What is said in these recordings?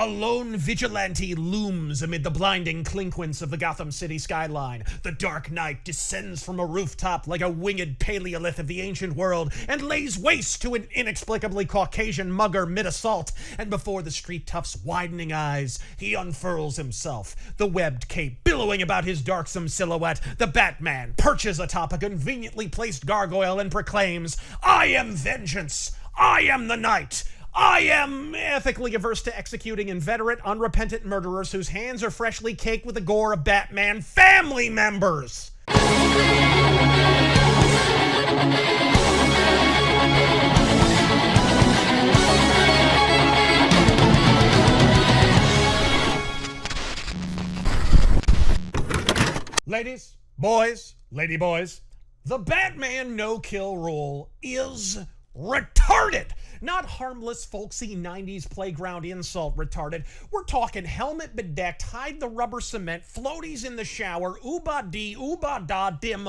A lone vigilante looms amid the blinding clinquence of the Gotham City skyline. The Dark Knight descends from a rooftop like a winged paleolith of the ancient world and lays waste to an inexplicably Caucasian mugger mid-assault. And before the street tough's widening eyes, he unfurls himself, the webbed cape billowing about his darksome silhouette. The Batman perches atop a conveniently placed gargoyle and proclaims, "I am vengeance! I am the night! I am ethically averse to executing inveterate, unrepentant murderers whose hands are freshly caked with the gore of Batman family members." Ladies, boys, ladyboys, the Batman no-kill rule is retarded. Not harmless, folksy 90s playground insult retarded. We're talking helmet-bedecked, hide-the-rubber cement, floaties in the shower, ooba-dee, ooba-da, dim,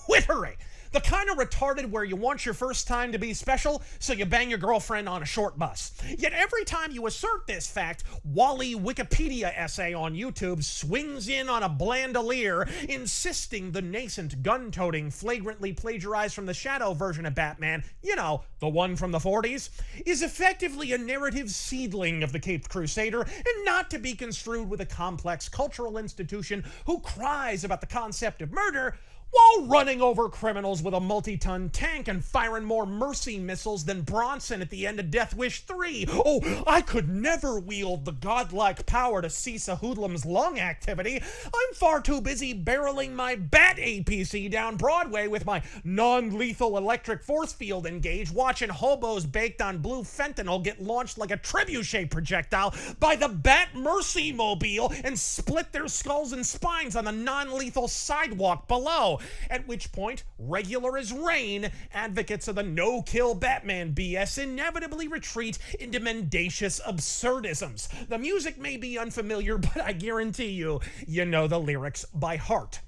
whittery. The kind of retarded where you want your first time to be special, so you bang your girlfriend on a short bus. Yet every time you assert this fact, Wally Wikipedia essay on YouTube swings in on a bandolier, insisting the nascent, gun-toting, flagrantly plagiarized from the Shadow version of Batman, you know, the one from the 40s, is effectively a narrative seedling of the Caped Crusader, and not to be construed with a complex cultural institution who cries about the concept of murder, while running over criminals with a multi-ton tank and firing more mercy missiles than Bronson at the end of Death Wish 3. Oh, I could never wield the godlike power to cease a hoodlum's lung activity. I'm far too busy barreling my Bat APC down Broadway with my non-lethal electric force field engaged, watching hobos baked on blue fentanyl get launched like a trebuchet projectile by the Bat Mercy Mobile and split their skulls and spines on the non-lethal sidewalk below. At which point, regular as rain, advocates of the no-kill Batman BS inevitably retreat into mendacious absurdisms. The music may be unfamiliar, but I guarantee you know the lyrics by heart.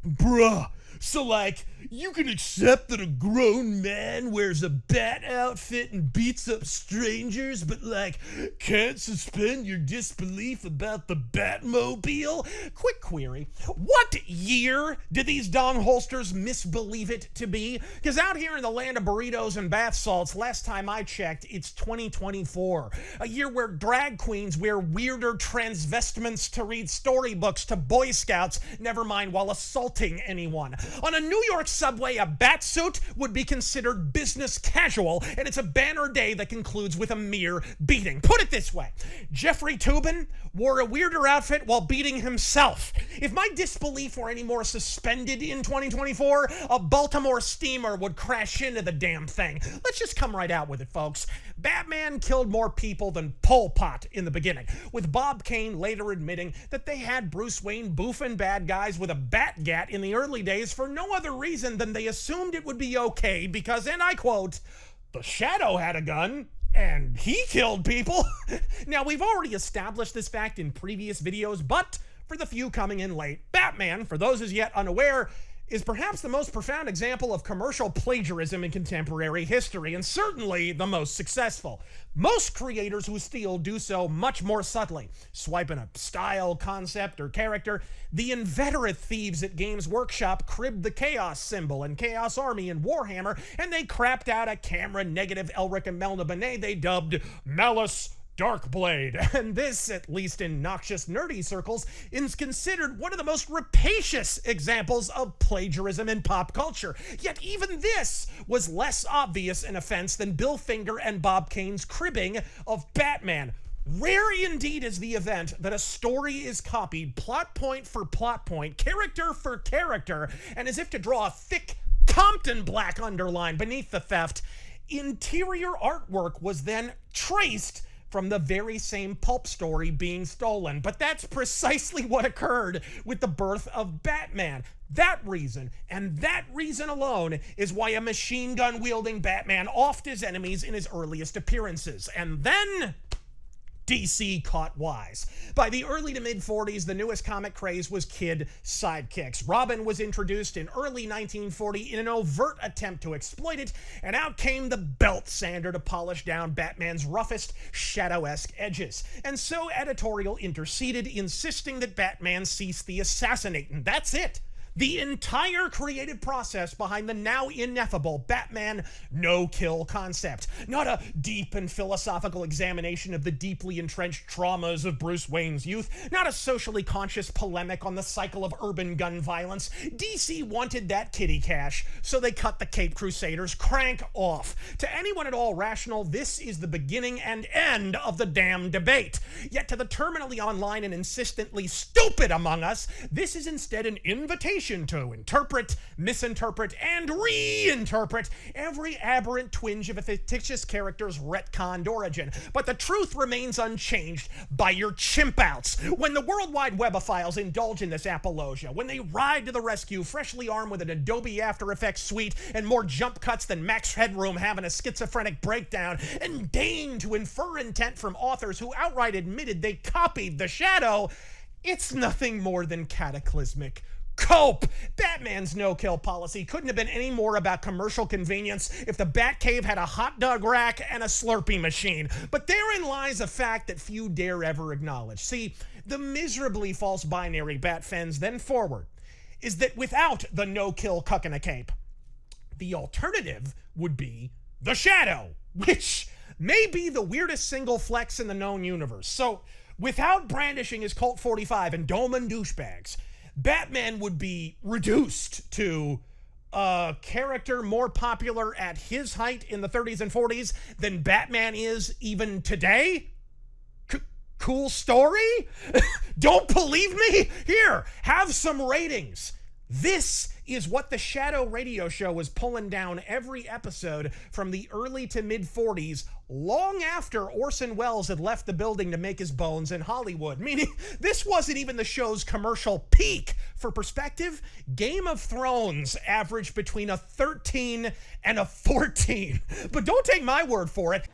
Bruh, so like, you can accept that a grown man wears a bat outfit and beats up strangers, but like, can't suspend your disbelief about the Batmobile? Quick query, what year did these dong holsters misbelieve it to be? Because out here in the land of burritos and bath salts, last time I checked, it's 2024. A year where drag queens wear weirder transvestments to read storybooks to Boy Scouts, never mind while assaulting anyone. On a New York subway, a bat suit would be considered business casual, and it's a banner day that concludes with a mere beating. Put it this way, Jeffrey Toobin wore a weirder outfit while beating himself. If my disbelief were any more suspended in 2024, a Baltimore steamer would crash into the damn thing. Let's just come right out with it, folks. Batman killed more people than Pol Pot in the beginning, with Bob Kane later admitting that they had Bruce Wayne boofing bad guys with a bat gat in the early days for no other reason than they assumed it would be okay because, and I quote, "The Shadow had a gun, and he killed people." Now, we've already established this fact in previous videos, but for the few coming in late, Batman, for those as yet unaware, is perhaps the most profound example of commercial plagiarism in contemporary history, and certainly the most successful. Most creators who steal do so much more subtly, swiping a style, concept, or character. The inveterate thieves at Games Workshop cribbed the Chaos symbol and Chaos Army in Warhammer, and they crapped out a camera-negative Elric and Melna Benet they dubbed Malice Darkblade, and this, at least in noxious nerdy circles, is considered one of the most rapacious examples of plagiarism in pop culture. Yet even this was less obvious an offense than Bill Finger and Bob Kane's cribbing of Batman. Rare indeed is the event that a story is copied plot point for plot point, character for character, and as if to draw a thick Compton black underline beneath the theft, interior artwork was then traced from the very same pulp story being stolen. But that's precisely what occurred with the birth of Batman. That reason, and that reason alone, is why a machine gun wielding Batman offed his enemies in his earliest appearances. And then DC caught wise. By the early to mid-40s, the newest comic craze was kid sidekicks. Robin was introduced in early 1940 in an overt attempt to exploit it, and out came the belt sander to polish down Batman's roughest, shadow-esque edges. And so editorial interceded, insisting that Batman cease the assassinating. That's it. The entire creative process behind the now ineffable Batman no-kill concept. Not a deep and philosophical examination of the deeply entrenched traumas of Bruce Wayne's youth. Not a socially conscious polemic on the cycle of urban gun violence. DC wanted that kitty cash, so they cut the Caped Crusaders crank off. To anyone at all rational, this is the beginning and end of the damn debate. Yet to the terminally online and insistently stupid among us, this is instead an invitation to interpret, misinterpret, and reinterpret every aberrant twinge of a fictitious character's retconned origin. But the truth remains unchanged by your chimp-outs. When the World Wide Webophiles indulge in this apologia, when they ride to the rescue freshly armed with an Adobe After Effects suite and more jump cuts than Max Headroom having a schizophrenic breakdown, and deign to infer intent from authors who outright admitted they copied the Shadow, it's nothing more than cataclysmic cope. Batman's no-kill policy couldn't have been any more about commercial convenience if the Batcave had a hot dog rack and a Slurpee machine. But therein lies a fact that few dare ever acknowledge. See, the miserably false binary Bat fans then forward is that without the no-kill cuck in a cape, the alternative would be the Shadow, which may be the weirdest single flex in the known universe. So, without brandishing his Colt 45 and Doman douchebags, Batman would be reduced to a character more popular at his height in the 30s and 40s than Batman is even today? Cool story? Don't believe me? Here, have some ratings. This is what the Shadow radio show was pulling down every episode from the early to mid-40s, long after Orson Welles had left the building to make his bones in Hollywood. Meaning, this wasn't even the show's commercial peak. For perspective, Game of Thrones averaged between a 13 and a 14. But don't take my word for it.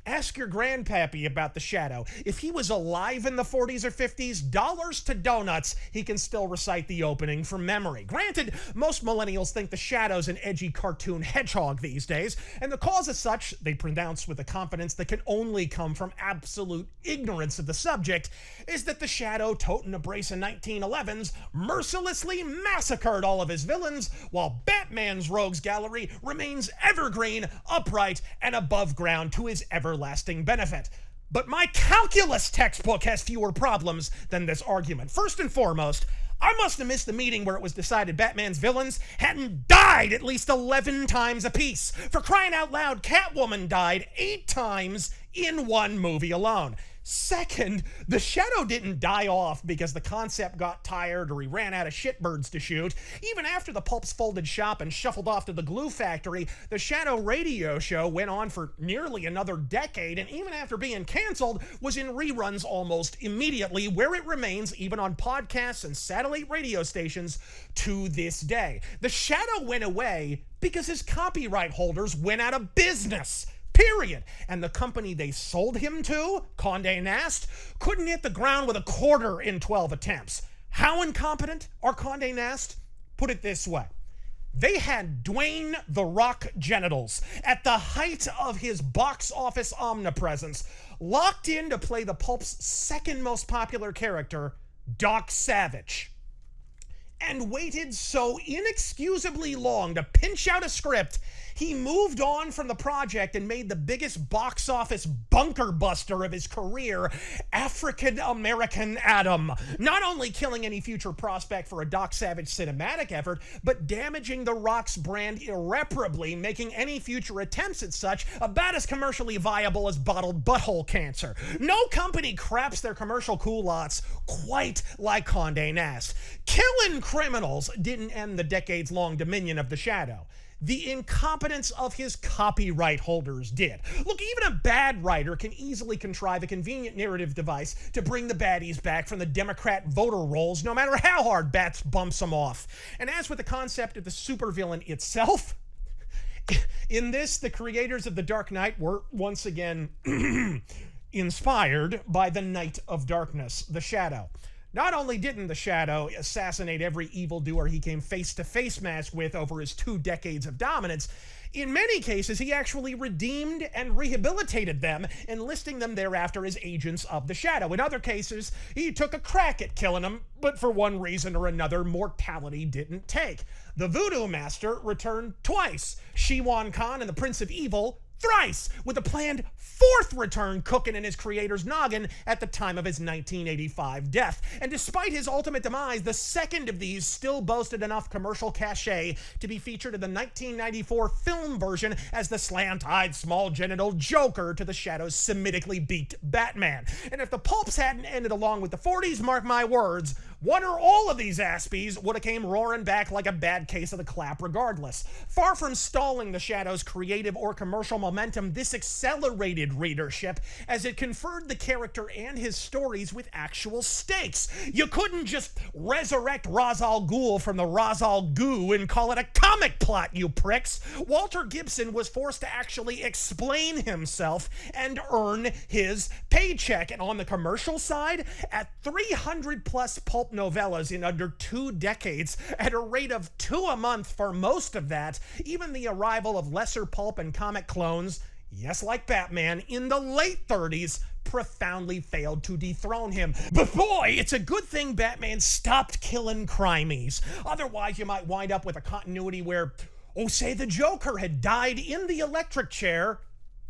Ask your grandpappy about the Shadow. If he was alive in the 40s or 50s, dollars to donuts, he can still recite the opening from memory. Granted, most millennials think the Shadow's an edgy cartoon hedgehog these days, and the cause is such, they pronounce with a confidence that can only come from absolute ignorance of the subject, is that the Shadow, totin' a brace of 1911s, mercilessly massacred all of his villains, while Batman's rogues gallery remains evergreen, upright, and above ground to his everlasting benefit. But my calculus textbook has fewer problems than this argument. First and foremost, I must have missed the meeting where it was decided Batman's villains hadn't died at least 11 times apiece. For crying out loud, Catwoman died 8 times in one movie alone. Second, the Shadow didn't die off because the concept got tired or he ran out of shitbirds to shoot. Even after the pulps folded shop and shuffled off to the glue factory, the Shadow radio show went on for nearly another decade, and even after being canceled, was in reruns almost immediately, where it remains even on podcasts and satellite radio stations to this day. The Shadow went away because his copyright holders went out of business. Period. And the company they sold him to, Condé Nast, couldn't hit the ground with a quarter in 12 attempts. How incompetent are Condé Nast? Put it this way. They had Dwayne "The Rock" genitals at the height of his box office omnipresence, locked in to play the pulp's second most popular character, Doc Savage, and waited so inexcusably long to pinch out a script, he moved on from the project and made the biggest box office bunker buster of his career, African American Adam, not only killing any future prospect for a Doc Savage cinematic effort, but damaging The Rock's brand irreparably, making any future attempts at such about as commercially viable as bottled butthole cancer. No company craps their commercial culottes quite like Condé Nast. Killing criminals didn't end the decades-long dominion of the Shadow. The incompetence of his copyright holders did. Look, even a bad writer can easily contrive a convenient narrative device to bring the baddies back from the Democrat voter rolls, no matter how hard Bats bumps them off. And as with the concept of the supervillain itself, in this, the creators of The Dark Knight were, once again, inspired by the Knight of Darkness, the Shadow. Not only didn't the Shadow assassinate every evildoer he came face-to-face match with over his 2 decades of dominance, in many cases he actually redeemed and rehabilitated them, enlisting them thereafter as agents of the Shadow. In other cases, he took a crack at killing them, but for one reason or another, mortality didn't take. The Voodoo Master returned twice, Shiwan Khan and the Prince of Evil thrice, with a planned 4th return cooking in his creator's noggin at the time of his 1985 death. And despite his ultimate demise, the second of these still boasted enough commercial cachet to be featured in the 1994 film version as the slant-eyed, small-genital Joker to the Shadow's Semitically beaked Batman. And if the pulps hadn't ended along with the 40s, mark my words, one or all of these aspies would have came roaring back like a bad case of the clap regardless. Far from stalling the Shadow's creative or commercial momentum, this accelerated readership as it conferred the character and his stories with actual stakes. You couldn't just resurrect Ra's al Ghul from the Ra's al Goo and call it a comic plot, you pricks. Walter Gibson was forced to actually explain himself and earn his paycheck. And on the commercial side, at 300 plus pulp novellas in under 2 decades at a rate of 2 a month for most of that, even the arrival of lesser pulp and comic clones, yes, like Batman, in the late 30s, profoundly failed to dethrone him. But boy, it's a good thing Batman stopped killing crimies. Otherwise, you might wind up with a continuity where, oh, say the Joker had died in the electric chair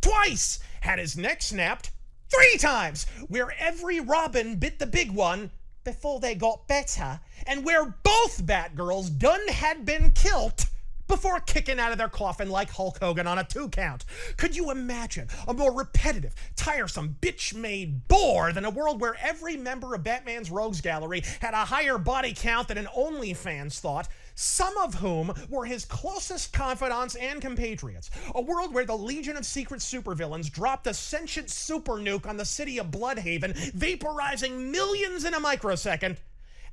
twice, had his neck snapped 3 times, where every Robin bit the big one before they got better, and where both Batgirls done had been killed before kicking out of their coffin like Hulk Hogan on a 2 count. Could you imagine a more repetitive, tiresome, bitch-made bore than a world where every member of Batman's Rogues Gallery had a higher body count than an OnlyFans thought, some of whom were his closest confidants and compatriots? A world where the Legion of Secret Supervillains dropped a sentient super nuke on the city of Bloodhaven, vaporizing millions in a microsecond,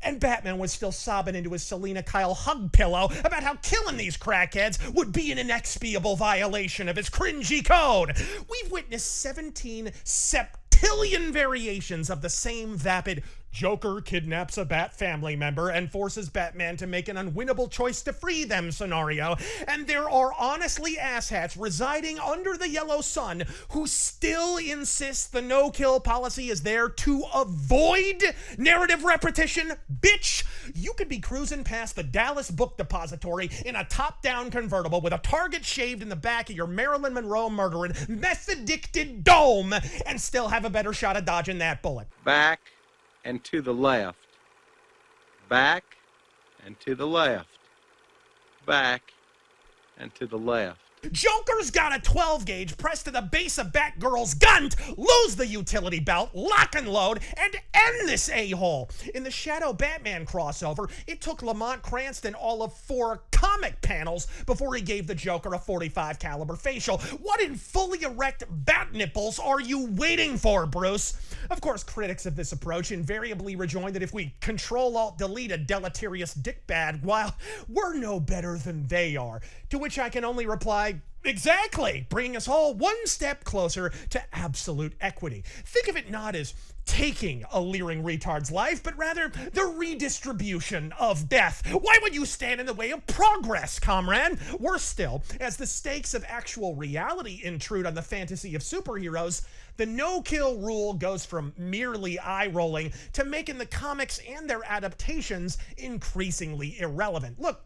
and Batman was still sobbing into his Selena Kyle hug pillow about how killing these crackheads would be an inexpiable violation of his cringy code. We've witnessed 17 septillion variations of the same vapid Joker kidnaps a Bat family member and forces Batman to make an unwinnable choice to free them scenario, and there are honestly asshats residing under the yellow sun who still insist the no-kill policy is there to avoid narrative repetition. Bitch, you could be cruising past the Dallas Book Depository in a top-down convertible with a target shaved in the back of your Marilyn Monroe murdering, meth-addicted dome and still have a better shot at dodging that bullet. Back and to the left. Back and to the left. Back and to the left. Joker's got a 12 gauge pressed to the base of Batgirl's gun, lose the utility belt, lock and load, and end this a-hole. In the Shadow Batman crossover, it took Lamont Cranston all of 4 comic panels before he gave the Joker a .45 caliber facial. What in fully erect bat nipples are you waiting for, Bruce? Of course, critics of this approach invariably rejoin that if we Control-Alt-Delete a deleterious dickbag, well, we're no better than they are. To which I can only reply, exactly, bringing us all one step closer to absolute equity. Think of it not as taking a leering retard's life, but rather the redistribution of death. Why would you stand in the way of progress, comrade? Worse still, as the stakes of actual reality intrude on the fantasy of superheroes, the no-kill rule goes from merely eye-rolling to making the comics and their adaptations increasingly irrelevant. Look,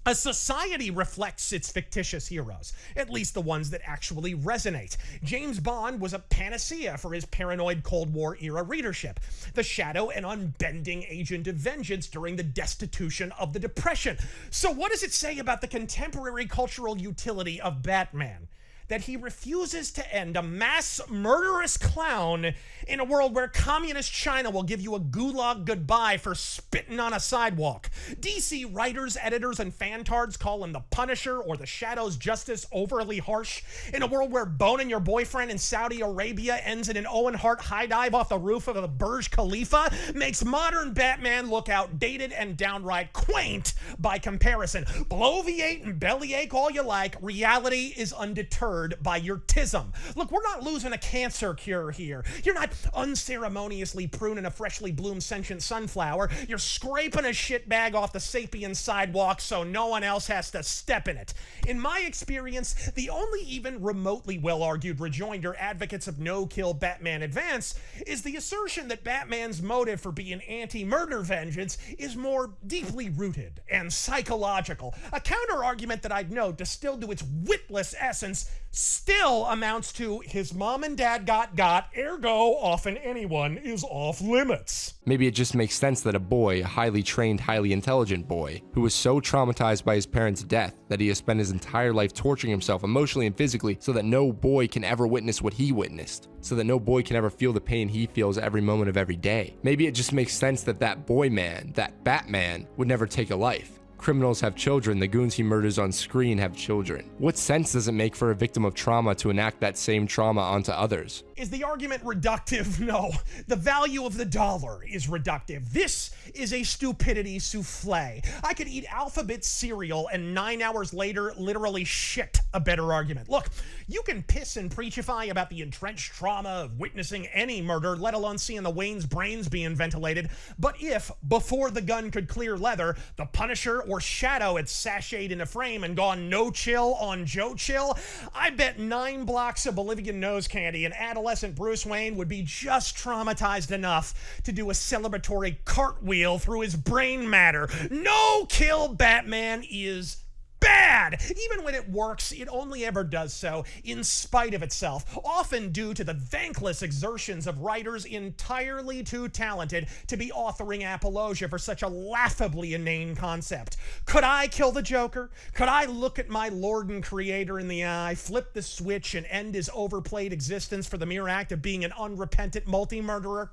a society reflects its fictitious heroes, at least the ones that actually resonate. James Bond was a panacea for his paranoid Cold War era readership. The Shadow, an unbending agent of vengeance during the destitution of the Depression. So what does it say about the contemporary cultural utility of Batman? That he refuses to end a mass murderous clown in a world where communist China will give you a gulag goodbye for spitting on a sidewalk. DC writers, editors, and fantards call him the Punisher or the Shadow's justice overly harsh. In a world where boning your boyfriend in Saudi Arabia ends in an Owen Hart high dive off the roof of the Burj Khalifa makes modern Batman look outdated and downright quaint by comparison. Bloviate and bellyache all you like, reality is undeterred deterred by your tism. Look, we're not losing a cancer cure here. You're not unceremoniously pruning a freshly bloomed sentient sunflower. You're scraping a shitbag off the sapien sidewalk so no one else has to step in it. In my experience, the only even remotely well-argued rejoinder advocates of no-kill Batman advance is the assertion that Batman's motive for being anti-murder vengeance is more deeply rooted and psychological. A counter-argument that I'd note, distilled to its witless essence, still amounts to his mom and dad got, ergo often anyone is off limits. Maybe it just makes sense that a boy, a highly trained, highly intelligent boy, who was so traumatized by his parents' death that he has spent his entire life torturing himself emotionally and physically so that no boy can ever witness what he witnessed, so that no boy can ever feel the pain he feels every moment of every day. Maybe it just makes sense that that boy man, that Batman, would never take a life. Criminals have children, the goons he murders on screen have children. What sense does it make for a victim of trauma to enact that same trauma onto others? Is the argument reductive? No. The value of the dollar is reductive. This is a stupidity souffle. I could eat Alphabet cereal and 9 hours later literally shit a better argument. Look, you can piss and preachify about the entrenched trauma of witnessing any murder, let alone seeing the Wayne's brains being ventilated, but if, before the gun could clear leather, the Punisher or Shadow had sashayed in a frame and gone no chill on Joe Chill, I bet 9 blocks of Bolivian nose candy and adolescent Bruce Wayne would be just traumatized enough to do a celebratory cartwheel through his brain matter. No kill Batman is bad. Even when it works, it only ever does so in spite of itself, often due to the thankless exertions of writers entirely too talented to be authoring apologia for such a laughably inane concept. Could I kill the Joker? Could I look at my Lord and Creator in the eye, flip the switch, and end his overplayed existence for the mere act of being an unrepentant multi-murderer?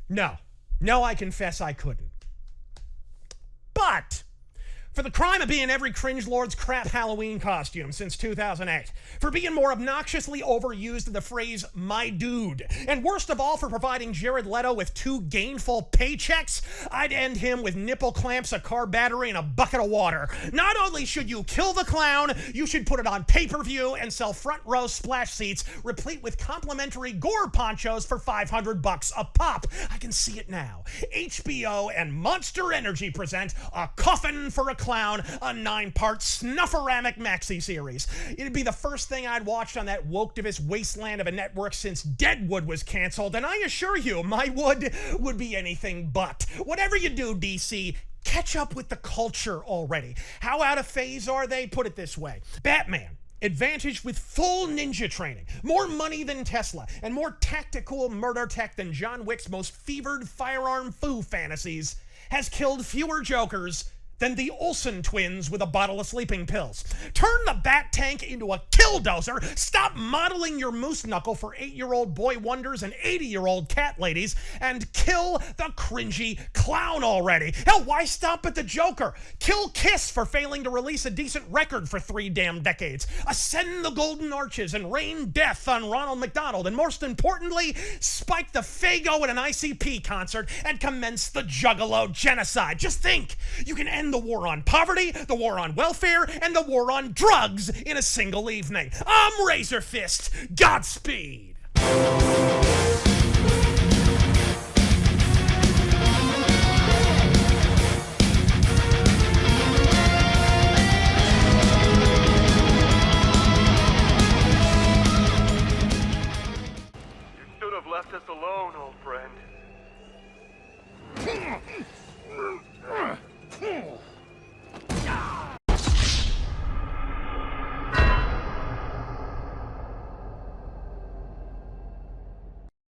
No. No, I confess I couldn't. But for the crime of being every cringe lord's crap Halloween costume since 2008, for being more obnoxiously overused than the phrase "my dude," and worst of all, for providing Jared Leto with 2 gainful paychecks, I'd end him with nipple clamps, a car battery, and a bucket of water. Not only should you kill the clown, you should put it on pay-per-view and sell front row splash seats replete with complimentary gore ponchos for $500 a pop. I can see it now. HBO and Monster Energy present A Coffin for a Clown, a 9-part snufferamic maxi series. It'd be the first thing I'd watched on that woke-divist wasteland of a network since Deadwood was canceled, and I assure you, my would be anything but. Whatever you do, DC, catch up with the culture already. How out of phase are they? Put it this way. Batman, advantaged with full ninja training, more money than Tesla, and more tactical murder tech than John Wick's most fevered firearm foo fantasies, has killed fewer Jokers than the Olsen twins with a bottle of sleeping pills. Turn the Bat Tank into a kill-dozer, stop modeling your moose knuckle for 8-year-old boy wonders and 80-year-old cat ladies, and kill the cringy clown already. Hell, why stop at the Joker? Kill Kiss for failing to release a decent record for 3 damn decades. Ascend the Golden Arches and rain death on Ronald McDonald, and most importantly, spike the Faygo at an ICP concert and commence the Juggalo genocide. Just think, you can end the war on poverty, the war on welfare, and the war on drugs in a single evening. I'm Razor Fist. Godspeed. You should have left us alone, old friend.